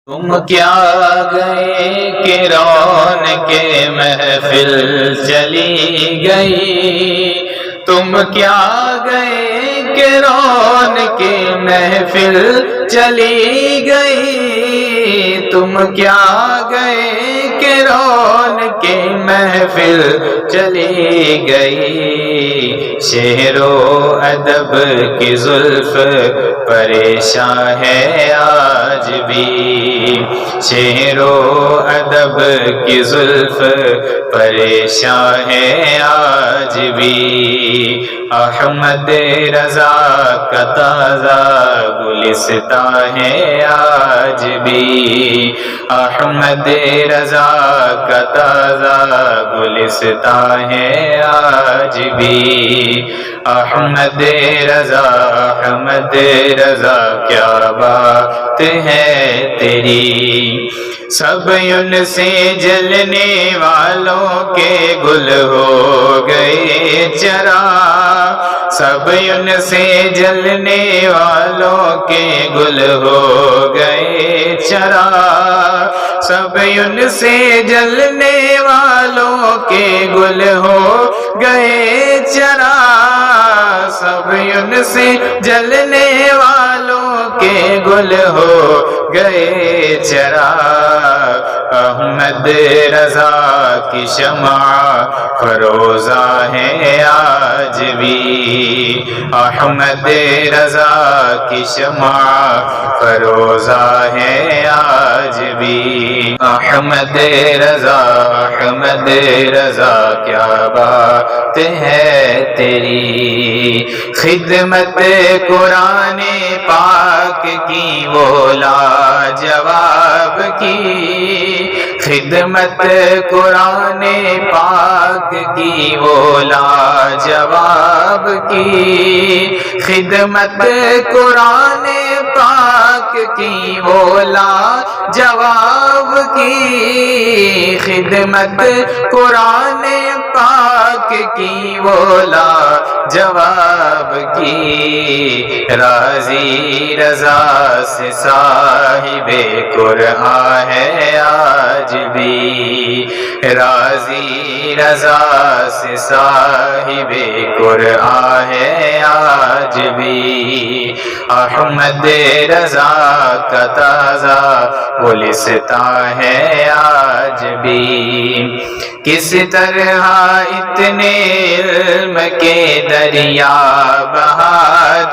تم کیا گئے کہ رونق محفل چلی گئی، تم کیا گئے کہ رونق محفل چلی گئی، تم کیا گئے کہ رونق محفل چلی گئی، شعر و ادب کی زلف پریشان ہے آج بھی، شعر و ادب کی زلف پریشان ہے آج بھی، احمد رضا کا تازہ گلستان ہے آج بھی، احمد رضا کا تازہ گلستان ہے آج بھی، احمد رضا احمد رضا کیا بات ہے تیری، سب ان سے جلنے والوں کے گل ہو گئے چرا، سب ان سے جلنے والوں کے گل ہو گئے چرا، سب ان سے جلنے والوں کے گل ہو گئے چرا، سب ان سے جلنے والوں کے گل ہو گئے چرا، احمد رضا کی شمع فروزہ ہے آج بھی، احمد رضا کی شمع فروزہ ہے آج بھی، احمد رضا احمد رضا کیا بات ہے تیری، خدمت قرآن پاک کی وہ لاجواب کی، خدمت قرآن پاک کی وہ لاجواب کی، خدمت قرآن پاک کی وہ لاجواب کی، خدمت قرآن پاک کی وہ لاجواب کی، راضی رضا سے صاحب قرآن ہے آج بھی، راضی رضا سے صاحب قرآن ہے آج بھی، احمد رضا کا تازہ گلستان ہے آج بھی، کس طرح اتنے علم کے دریا بہا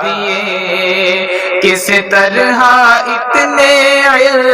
دیے، کس طرح اتنے علم